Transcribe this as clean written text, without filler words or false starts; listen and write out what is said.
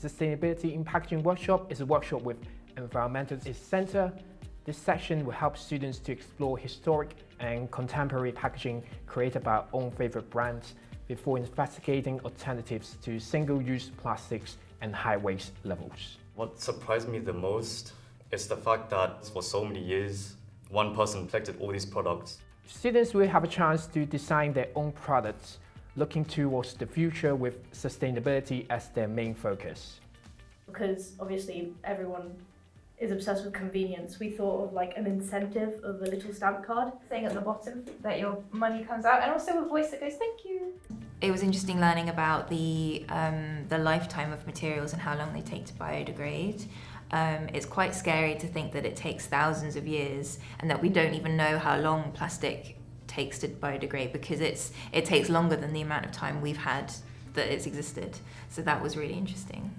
Sustainability in Packaging workshop is a workshop with environmental center. This session will help students to explore historic and contemporary packaging created by our own favorite brands before investigating alternatives to single-use plastics and high waste levels. What surprised me the most is the fact that for so many years, one person collected all these products. Students will have a chance to design their own products, looking towards the future with sustainability as their main focus. Because obviously everyone is obsessed with convenience, we thought of like an incentive of a little stamp card saying at the bottom that your money comes out, and also a voice that goes, "Thank you." It was interesting learning about the lifetime of materials and how long they take to biodegrade. It's quite scary to think that it takes thousands of years and that we don't even know how long plastic takes to biodegrade, because it takes longer than the amount of time we've had that it's existed. So that was really interesting.